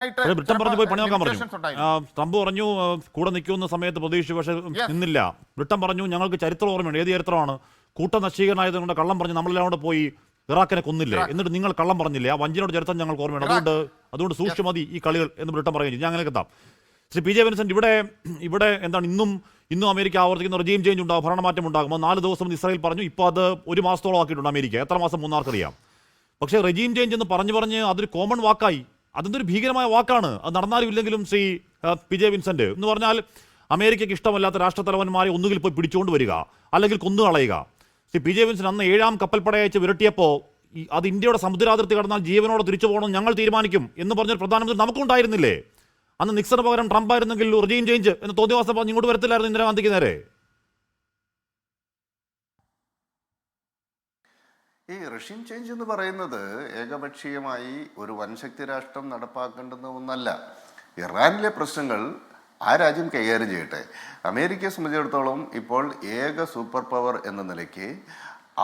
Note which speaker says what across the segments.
Speaker 1: പക്ഷേ ബ്രിട്ടൻ പറഞ്ഞു പോയി പണി നോക്കാൻ പറഞ്ഞു. ട്രംപ് പറഞ്ഞു കൂടെ നിൽക്കുന്ന സമയത്ത് പ്രതീക്ഷിച്ചു, പക്ഷേ നിന്നില്ല. ബ്രിട്ടൻ പറഞ്ഞു ഞങ്ങൾക്ക് ചരിത്രം ഓർമ്മയുണ്ട്. ഏത് ചരിത്രമാണ്? കൂട്ട നശീകരണമായതുകൊണ്ട് കള്ളം പറഞ്ഞ് നമ്മളെല്ലാം കൂടെ പോയി ഇറാഖിനെ കൊന്നില്ലേ, എന്നിട്ട് നിങ്ങൾ കള്ളം പറഞ്ഞില്ലേ? ആ വഞ്ചനയുടെ ചരിത്രം ഞങ്ങൾക്ക് ഓർമ്മയുണ്ട്. അതുകൊണ്ട് സൂക്ഷിച്ചു മതി ഈ കളികൾ എന്ന് ബ്രിട്ടൻ പറയുകയും ചെയ്തു. ഞാൻ അങ്ങനെ എത്താം. ശ്രീ പി ജെ വിൻസെന്റ്, ഇവിടെ എന്താണ് ഇന്നും അമേരിക്ക ആവർത്തിക്കുന്ന റെജീം ചേഞ്ച് ഉണ്ടാകും, ഭരണമാറ്റം ഉണ്ടാകും. 4 ദിവസം ഇസ്രായേൽ പറഞ്ഞു. ഇപ്പോൾ അത് 1 മാസത്തോളം ആക്കിയിട്ടുണ്ട് അമേരിക്ക. എത്ര മാസം മൂന്നാർക്കറിയാം. പക്ഷേ റെജീം ചേഞ്ച് എന്ന് പറഞ്ഞ് അതൊരു കോമൺ വാക്കായി. അതെന്തൊരു ഭീകരമായ വാക്കാണ്. അത് നടന്നാലും ഇല്ലെങ്കിലും ശ്രീ പി ജെ വിൻസെന്റ് എന്ന് പറഞ്ഞാൽ അമേരിക്കയ്ക്ക് ഇഷ്ടമല്ലാത്ത രാഷ്ട്രത്തലവന്മാരെ ഒന്നുകിൽ പോയി പിടിച്ചുകൊണ്ട് വരിക, അല്ലെങ്കിൽ കൊന്നുകളയുക. ശ്രീ പി ജെ വിൻസെന്റ്, അന്ന് 7ാം കപ്പൽപ്പട അയച്ച് വിരട്ടിയപ്പോൾ അത് ഇന്ത്യയുടെ സമുദ്രാതിർത്തി കടന്നാൽ ജീവനോടെ തിരിച്ചു പോകണം, ഞങ്ങൾ തീരുമാനിക്കും എന്ന് പറഞ്ഞൊരു പ്രധാനമന്ത്രി നമുക്കുണ്ടായിരുന്നില്ലേ? അന്ന് നിക്സന് പകരം ട്രംപ് ആയിരുന്നെങ്കിൽ റെജീം ചേഞ്ച് എന്ന് തോന്നിവാസം പറഞ്ഞ് ഇങ്ങോട്ട് വരത്തില്ലായിരുന്നു ഇന്ദിരാഗാന്ധിക്ക് നേരെ.
Speaker 2: ഈ റഷ്യൻ ചേഞ്ച് എന്ന് പറയുന്നത് ഏകപക്ഷീയമായി ഒരു വൻശക്തി രാഷ്ട്രം നടപ്പാക്കേണ്ടുന്ന ഒന്നല്ല. ഇറാനിലെ പ്രശ്നങ്ങൾ ആ രാജ്യം കൈകാര്യം ചെയ്യട്ടെ. അമേരിക്കയെ സംബന്ധിച്ചിടത്തോളം ഇപ്പോൾ ഏക സൂപ്പർ പവർ എന്ന നിലയ്ക്ക്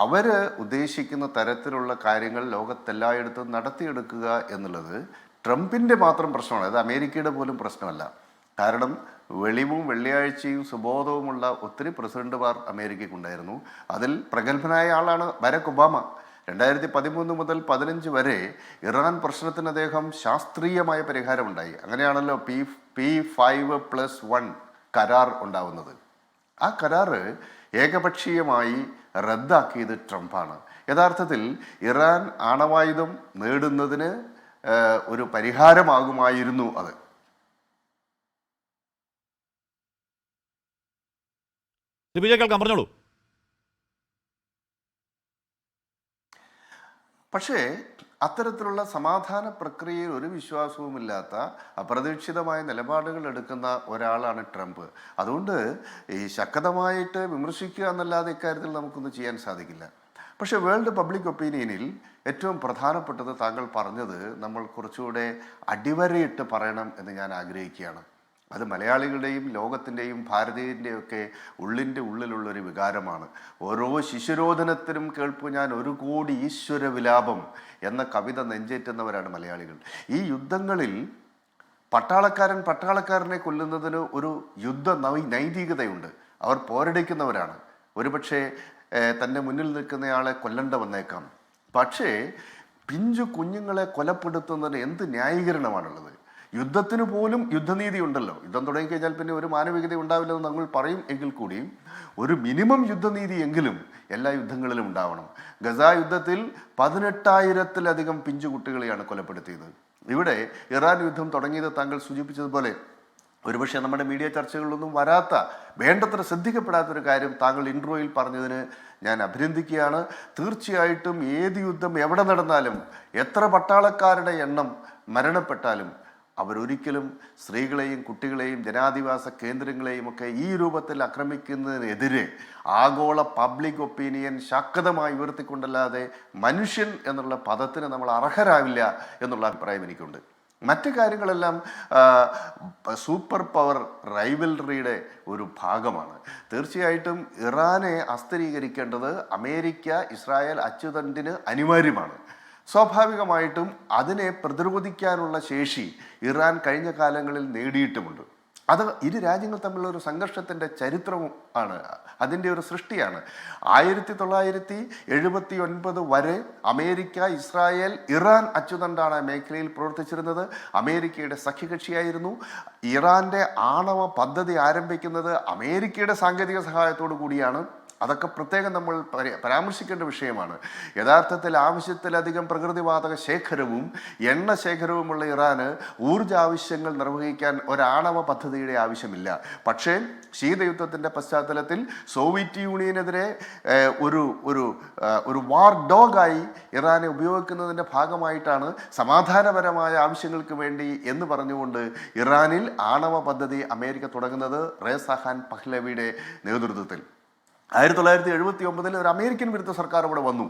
Speaker 2: അവർ ഉദ്ദേശിക്കുന്ന തരത്തിലുള്ള കാര്യങ്ങൾ ലോകത്തെല്ലായിടത്തും നടത്തിയെടുക്കുക എന്നുള്ളത് ട്രംപിൻ്റെ മാത്രം പ്രശ്നമാണ്. അത് അമേരിക്കയുടെ പോലും പ്രശ്നമല്ല. കാരണം വെളിവും വെള്ളിയാഴ്ചയും സുബോധവുമുള്ള ഒത്തിരി പ്രസിഡന്റുമാർ അമേരിക്കയ്ക്കുണ്ടായിരുന്നു. അതിൽ പ്രഗത്ഭനായ ആളാണ് ബരാക് ഒബാമ. 2013 മുതൽ 15 വരെ ഇറാൻ പ്രശ്നത്തിന് അദ്ദേഹം ശാസ്ത്രീയമായ പരിഹാരമുണ്ടായി. അങ്ങനെയാണല്ലോ P5+1 കരാർ ഉണ്ടാവുന്നത്. ആ കരാറ് ഏകപക്ഷീയമായി റദ്ദാക്കിയത് ട്രംപാണ്. യഥാർത്ഥത്തിൽ ഇറാൻ ആണവായുധം നേടുന്നതിന് ഒരു പരിഹാരമാകുമായിരുന്നു അത്.
Speaker 1: പറഞ്ഞോളൂ.
Speaker 2: പക്ഷേ അത്തരത്തിലുള്ള സമാധാന പ്രക്രിയയിൽ ഒരു വിശ്വാസവുമില്ലാത്ത അപ്രതീക്ഷിതമായ നിലപാടുകൾ എടുക്കുന്ന ഒരാളാണ് ട്രംപ്. അതുകൊണ്ട് ഈ ശക്തമായിട്ട് വിമർശിക്കുക എന്നല്ലാതെ ഇക്കാര്യത്തിൽ നമുക്കൊന്നും ചെയ്യാൻ സാധിക്കില്ല. പക്ഷേ വേൾഡ് പബ്ലിക് ഒപ്പീനിയനിൽ ഏറ്റവും പ്രധാനപ്പെട്ടത് താങ്കൾ പറഞ്ഞത് നമ്മൾ കുറച്ചുകൂടെ അടിവരയിട്ട് പറയണം എന്ന് ഞാൻ ആഗ്രഹിക്കുകയാണ്. അത് മലയാളികളുടെയും ലോകത്തിൻ്റെയും ഭാരതീയൻ്റെയും ഒക്കെ ഉള്ളിലുള്ളൊരു വികാരമാണ്. ഓരോ ശിശുരോധനത്തിനും കേൾപ്പു ഞാൻ 1 കോടി ഈശ്വര വിലാപം എന്ന കവിത നെഞ്ചേറ്റുന്നവരാണ് മലയാളികൾ. ഈ യുദ്ധങ്ങളിൽ പട്ടാളക്കാരനെ കൊല്ലുന്നതിന് ഒരു യുദ്ധ നൈതികതയുണ്ട്. അവർ പോരടിക്കുന്നവരാണ്. ഒരുപക്ഷെ തൻ്റെ മുന്നിൽ നിൽക്കുന്നയാളെ കൊല്ലണ്ട വന്നേക്കാം. പക്ഷേ പിഞ്ചു കുഞ്ഞുങ്ങളെ കൊലപ്പെടുത്തുന്നതിന് എന്ത് ന്യായീകരണമാണുള്ളത്? യുദ്ധത്തിന് പോലും യുദ്ധനീതി ഉണ്ടല്ലോ. യുദ്ധം തുടങ്ങിക്കഴിഞ്ഞാൽ പിന്നെ ഒരു മാനവികത ഉണ്ടാവില്ലെന്ന് നമ്മൾ പറയും. എങ്കിൽ കൂടിയും ഒരു മിനിമം യുദ്ധനീതി എങ്കിലും എല്ലാ യുദ്ധങ്ങളിലും ഉണ്ടാവണം. ഗസ യുദ്ധത്തിൽ 18,000-ത്തിലധികം പിഞ്ചു കുട്ടികളെയാണ് കൊലപ്പെടുത്തിയത്. ഇവിടെ ഇറാൻ യുദ്ധം തുടങ്ങിയത് താങ്കൾ സൂചിപ്പിച്ചതുപോലെ ഒരുപക്ഷെ നമ്മുടെ മീഡിയ ചർച്ചകളിലൊന്നും വരാത്ത, വേണ്ടത്ര ശ്രദ്ധിക്കപ്പെടാത്തൊരു കാര്യം താങ്കൾ ഇൻട്രോയിൽ പറഞ്ഞതിന് ഞാൻ അഭിനന്ദിക്കുകയാണ്. തീർച്ചയായിട്ടും ഏത് യുദ്ധം എവിടെ നടന്നാലും എത്ര പട്ടാളക്കാരുടെ എണ്ണം മരണപ്പെട്ടാലും അവരൊരിക്കലും സ്ത്രീകളെയും കുട്ടികളെയും ജനാധിവാസ കേന്ദ്രങ്ങളെയും ഒക്കെ ഈ രൂപത്തിൽ ആക്രമിക്കുന്നതിനെതിരെ ആഗോള പബ്ലിക് ഒപ്പീനിയൻ ശക്തമായി ഉയർത്തിക്കൊണ്ടല്ലാതെ മനുഷ്യൻ എന്നുള്ള പദത്തിന് നമ്മൾ അർഹരാവില്ല എന്നുള്ള അഭിപ്രായം എനിക്കുണ്ട്. മറ്റു കാര്യങ്ങളെല്ലാം സൂപ്പർ പവർ റൈവൽറിയുടെ ഒരു ഭാഗമാണ്. തീർച്ചയായിട്ടും ഇറാനെ അസ്ഥിരീകരിക്കേണ്ടത് അമേരിക്ക ഇസ്രായേൽ അച്ചുതണ്ടിന് അനിവാര്യമാണ്. സ്വാഭാവികമായിട്ടും അതിനെ പ്രതിരോധിക്കാനുള്ള ശേഷി ഇറാൻ കഴിഞ്ഞ കാലങ്ങളിൽ നേടിയിട്ടുമുണ്ട്. അത് ഇരു രാജ്യങ്ങൾ തമ്മിലുള്ള ഒരു സംഘർഷത്തിൻ്റെ ചരിത്രവും ആണ്, അതിൻ്റെ ഒരു സൃഷ്ടിയാണ്. 1979 വരെ അമേരിക്ക, ഇസ്രായേൽ, ഇറാൻ അച്ചുതണ്ടാണ് മേഖലയിൽ പ്രവർത്തിച്ചിരുന്നത്. അമേരിക്കയുടെ സഖ്യകക്ഷിയായിരുന്നു. ഇറാൻ്റെ ആണവ പദ്ധതി ആരംഭിക്കുന്നത് അമേരിക്കയുടെ സാങ്കേതിക സഹായത്തോടു കൂടിയാണ്. അതൊക്കെ പ്രത്യേകം നമ്മൾ പരാമർശിക്കേണ്ട വിഷയമാണ്. യഥാർത്ഥത്തിൽ ആവശ്യത്തിലധികം പ്രകൃതിവാതക ശേഖരവും എണ്ണ ശേഖരവുമുള്ള ഇറാന് ഊർജ ആവശ്യങ്ങൾ നിർവഹിക്കാൻ ഒരാണവ പദ്ധതിയുടെ ആവശ്യമില്ല. പക്ഷേ ശീതയുദ്ധത്തിൻ്റെ പശ്ചാത്തലത്തിൽ സോവിയറ്റ് യൂണിയനെതിരെ ഒരു വാർ ഡോഗായി ഇറാനെ ഉപയോഗിക്കുന്നതിൻ്റെ ഭാഗമായിട്ടാണ് സമാധാനപരമായ ആവശ്യങ്ങൾക്ക് വേണ്ടി എന്ന് പറഞ്ഞുകൊണ്ട് ഇറാനിൽ ആണവ പദ്ധതി അമേരിക്ക തുടങ്ങുന്നത് റേസ ഖാൻ പഹ്ലവിയുടെ നേതൃത്വത്തിൽ. 1979 ഒരു അമേരിക്കൻ വിരുദ്ധ സർക്കാർ ഇവിടെ വന്നു.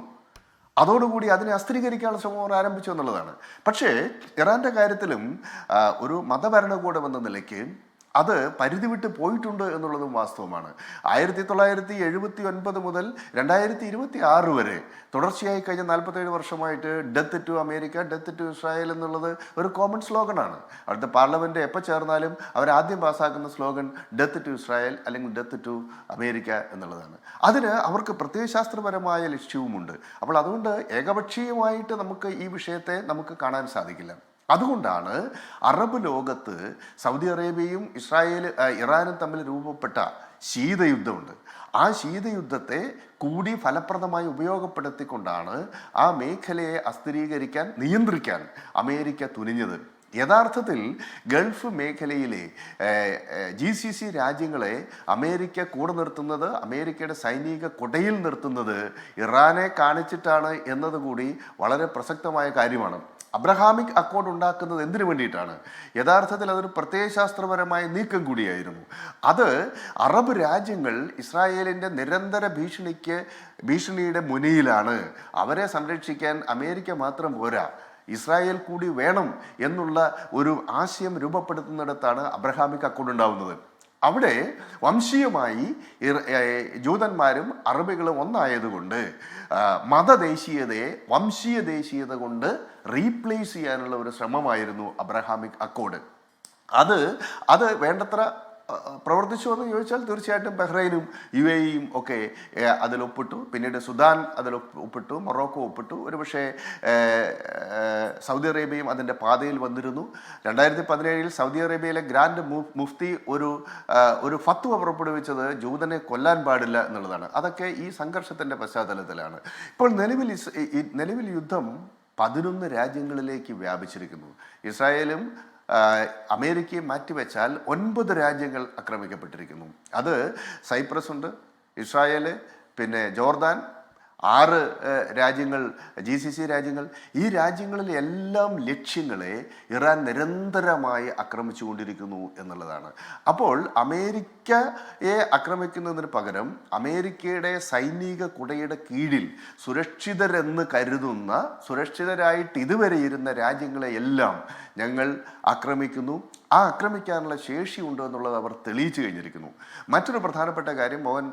Speaker 2: അതോടുകൂടി അതിനെ അസ്ഥിരീകരിക്കാനുള്ള ശ്രമം അവർ ആരംഭിച്ചു എന്നുള്ളതാണ്. പക്ഷേ ഇറാൻ്റെ കാര്യത്തിലും ഒരു മതഭരണകൂടം എന്ന നിലയ്ക്ക് അത് പരിധി വിട്ട് പോയിട്ടുണ്ട് എന്നുള്ളതും വാസ്തവമാണ്. 1979 മുതൽ 2026 വരെ തുടർച്ചയായി കഴിഞ്ഞ 47 വർഷമായിട്ട് death to America, death to Israel എന്നുള്ളത് ഒരു കോമൺ സ്ലോഗനാണ്. അവിടുത്തെ പാർലമെന്റ് എപ്പോൾ ചേർന്നാലും അവരാദ്യം പാസ്സാക്കുന്ന സ്ലോഗൻ ഡെത്ത് ടു ഇസ്രായേൽ അല്ലെങ്കിൽ ഡെത്ത് ടു അമേരിക്ക എന്നുള്ളതാണ്. അതിന് അവർക്ക് പ്രത്യയശാസ്ത്രപരമായ ലക്ഷ്യവുമുണ്ട്. അപ്പോൾ അതുകൊണ്ട് ഏകപക്ഷീയമായിട്ട് നമുക്ക് ഈ വിഷയത്തെ നമുക്ക് കാണാൻ സാധിക്കില്ല. അതുകൊണ്ടാണ് അറബ് ലോകത്ത് സൗദി അറേബ്യയും ഇറാനും തമ്മിൽ രൂപപ്പെട്ട ശീതയുദ്ധമുണ്ട്. ആ ശീതയുദ്ധത്തെ കൂടി ഫലപ്രദമായി ഉപയോഗപ്പെടുത്തിക്കൊണ്ടാണ് ആ മേഖലയെ അസ്ഥിരീകരിക്കാൻ, നിയന്ത്രിക്കാൻ അമേരിക്ക തുനിഞ്ഞത്. യഥാർത്ഥത്തിൽ ഗൾഫ് മേഖലയിലെ GCC രാജ്യങ്ങളെ അമേരിക്ക കൂടെ നിർത്തുന്നത്, അമേരിക്കയുടെ സൈനിക കൊടയിൽ നിർത്തുന്നത് ഇറാനെ കാണിച്ചിട്ടാണ് എന്നതുകൂടി വളരെ പ്രസക്തമായ കാര്യമാണ്. അബ്രഹാമിക് അക്കോർഡ് ഉണ്ടാക്കുന്നത് എന്തിനു വേണ്ടിയിട്ടാണ്? യഥാർത്ഥത്തിൽ അതൊരു പ്രത്യയശാസ്ത്രപരമായ നീക്കം കൂടിയായിരുന്നു. അത് അറബ് രാജ്യങ്ങൾ ഇസ്രായേലിൻ്റെ നിരന്തര ഭീഷണിയുടെ മുന്നിലാണ്. അവരെ സംരക്ഷിക്കാൻ അമേരിക്ക മാത്രം പോരാ, ഇസ്രായേൽ കൂടി വേണം എന്നുള്ള ഒരു ആശയം രൂപപ്പെടുത്തുന്നിടത്താണ് അബ്രഹാമിക് അക്കോർഡ് ഉണ്ടാവുന്നത്. അവിടെ വംശീയമായി ജൂതന്മാരും അറബികളും ഒന്നായതുകൊണ്ട് മതദേശീയതയെ വംശീയ ദേശീയത കൊണ്ട് റീപ്ലേസ് ചെയ്യാനുള്ള ഒരു ശ്രമമായിരുന്നു അബ്രഹാമിക് അക്കോർഡ്. അത് വേണ്ടത്ര പ്രവർത്തിച്ചു എന്ന് ചോദിച്ചാൽ തീർച്ചയായിട്ടും ബഹ്റൈനും UAEയും ഒക്കെ അതിൽ ഒപ്പിട്ടു. പിന്നീട് സുഡാൻ അതിൽ ഒപ്പിട്ടു, മൊറോക്കോ ഒപ്പിട്ടു. ഒരുപക്ഷെ സൗദി അറേബ്യയും അതിൻ്റെ പാതയിൽ വന്നിരുന്നു. 2017 സൗദി അറേബ്യയിലെ ഗ്രാൻഡ് മുഫ്തി ഒരു ഫത്വ പുറപ്പെടുവിച്ചത് ജൂതനെ കൊല്ലാൻ പാടില്ല എന്നുള്ളതാണ്. അതൊക്കെ ഈ സംഘർഷത്തിൻ്റെ പശ്ചാത്തലത്തിലാണ്. ഇപ്പോൾ നിലവിൽ യുദ്ധം 11 രാജ്യങ്ങളിലേക്ക് വ്യാപിച്ചിരിക്കുന്നു. ഇസ്രായേലും അമേരിക്കയെ മാറ്റിവെച്ചാൽ 9 രാജ്യങ്ങൾ ആക്രമിക്കപ്പെട്ടിരിക്കുന്നു. അത് സൈപ്രസ് ഉണ്ട്, ഇസ്രായേൽ, പിന്നെ ജോർദാൻ, 6 രാജ്യങ്ങൾ GCC രാജ്യങ്ങൾ. ഈ രാജ്യങ്ങളിലെ എല്ലാം ലക്ഷ്യങ്ങളെ ഇറാൻ നിരന്തരമായി ആക്രമിച്ചുകൊണ്ടിരിക്കുന്നു എന്നുള്ളതാണ്. അപ്പോൾ അമേരിക്കയെ ആക്രമിക്കുന്നതിന് പകരം അമേരിക്കയുടെ സൈനിക കുടയുടെ കീഴിൽ സുരക്ഷിതരായിട്ട് ഇതുവരെ ഇരുന്ന രാജ്യങ്ങളെ എല്ലാം ഞങ്ങൾ ആക്രമിക്കുന്നു. ആ ആക്രമിക്കാനുള്ള ശേഷിയുണ്ട് എന്നുള്ളത് അവർ തെളിയിച്ചു കഴിഞ്ഞിരിക്കുന്നു. മറ്റൊരു പ്രധാനപ്പെട്ട കാര്യം മോഹൻ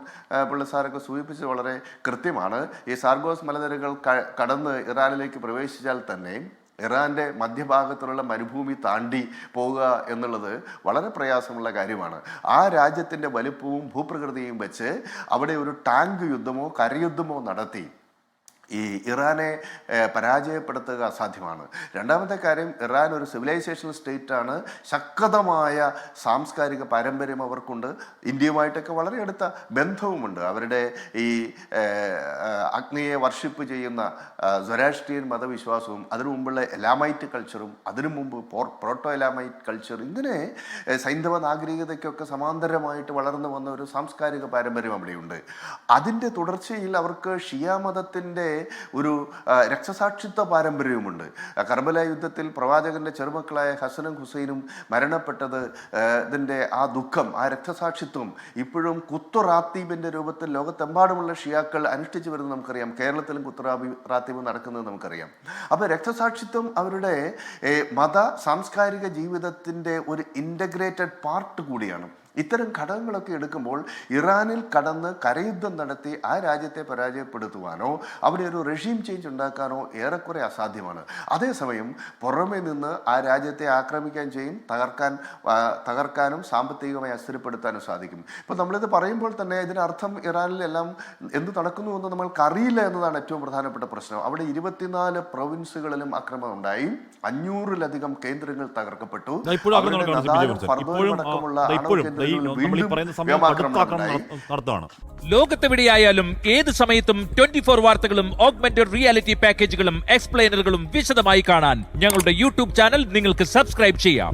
Speaker 2: പിള്ള സാറൊക്കെ സൂചിപ്പിച്ചത് വളരെ കൃത്യമാണ്. ഈ സാർഗോസ് മലനിരകൾ കടന്ന് ഇറാനിലേക്ക് പ്രവേശിച്ചാൽ തന്നെ ഇറാൻ്റെ മധ്യഭാഗത്തുള്ള മരുഭൂമി താണ്ടി പോകുക എന്നുള്ളത് വളരെ പ്രയാസമുള്ള കാര്യമാണ്. ആ രാജ്യത്തിൻ്റെ വലുപ്പവും ഭൂപ്രകൃതിയും വെച്ച് അവിടെ ഒരു ടാങ്ക് യുദ്ധമോ കരയുദ്ധമോ നടത്തി ഈ ഇറാനെ പരാജയപ്പെടുത്തുക അസാധ്യമാണ്. രണ്ടാമത്തെ കാര്യം, ഇറാൻ ഒരു സിവിലൈസേഷണൽ സ്റ്റേറ്റാണ്. ശക്തമായ സാംസ്കാരിക പാരമ്പര്യം അവർക്കുണ്ട്. ഇന്ത്യയുമായിട്ടൊക്കെ വളരെ അടുത്ത ബന്ധവുമുണ്ട്. അവരുടെ ഈ അഗ്നിയെ വർഷിപ്പ് ചെയ്യുന്ന സൊരാഷ്ട്രിയൻ മതവിശ്വാസവും അതിനു മുമ്പുള്ള എലാമൈറ്റ് കൾച്ചറും അതിനു മുമ്പ് പ്രോട്ടോ എലാമൈറ്റ് കൾച്ചർ, ഇങ്ങനെ സൈന്ധവ നാഗരികതയ്ക്കൊക്കെ സമാന്തരമായിട്ട് വളർന്നു വന്ന ഒരു സാംസ്കാരിക പാരമ്പര്യം അവിടെയുണ്ട്. അതിൻ്റെ തുടർച്ചയിൽ അവർക്ക് ഷിയ മതത്തിൻ്റെ ഒരു രക്തസാക്ഷിത്വ പാരമ്പര്യവുമുണ്ട്. കർബല യുദ്ധത്തിൽ പ്രവാചകന്റെ ചെറുമക്കളായ ഹസനും ഹുസൈനും മരണപ്പെട്ടത് ഇതിൻ്റെ ആ ദുഃഖം, ആ രക്തസാക്ഷിത്വം ഇപ്പോഴും കുത്തുറാത്തീബിൻ്റെ രൂപത്തിൽ ലോകത്തെമ്പാടുമുള്ള ഷിയാക്കൾ അനുഷ്ഠിച്ചു വരുന്നത് നമുക്കറിയാം. കേരളത്തിലും കുത്തുറാത്തീബ് നടക്കുന്നത് നമുക്കറിയാം. അപ്പോൾ രക്തസാക്ഷിത്വം അവരുടെ മത സാംസ്കാരിക ജീവിതത്തിൻ്റെ ഒരു ഇൻ്റഗ്രേറ്റഡ് പാർട്ട് കൂടിയാണ്. ഇത്തരം ഘടകങ്ങളൊക്കെ എടുക്കുമ്പോൾ ഇറാനിൽ കടന്ന് കരയുദ്ധം നടത്തി ആ രാജ്യത്തെ പരാജയപ്പെടുത്തുവാനോ അവിടെ ഒരു റെഷീം ചേഞ്ച് ഉണ്ടാക്കാനോ ഏറെക്കുറെ അസാധ്യമാണ്. അതേസമയം പുറമെ നിന്ന് ആ രാജ്യത്തെ ആക്രമിക്കാൻ ചെയ്യും, തകർക്കാനും സാമ്പത്തികമായി അസ്ഥിരപ്പെടുത്താനും സാധിക്കും. ഇപ്പോൾ നമ്മളിത് പറയുമ്പോൾ തന്നെ ഇതിനർത്ഥം ഇറാനിലെല്ലാം എന്ത് നടക്കുന്നു എന്ന് നമ്മൾക്കറിയില്ല എന്നതാണ് ഏറ്റവും പ്രധാനപ്പെട്ട പ്രശ്നം. അവിടെ 24 പ്രൊവിൻസുകളിലും ആക്രമണം ഉണ്ടായി, 500-ലധികം കേന്ദ്രങ്ങൾ തകർക്കപ്പെട്ടു.
Speaker 3: ലോകത്തെവിടെയായാലും ഏത് സമയത്തും 24 വാർത്തകളും ഓഗ്മെന്റഡ് റിയാലിറ്റി പാക്കേജുകളും എക്സ്പ്ലെയിനറുകളും വിശദമായി കാണാൻ ഞങ്ങളുടെ YouTube ചാനൽ നിങ്ങൾക്ക് സബ്സ്ക്രൈബ് ചെയ്യാം.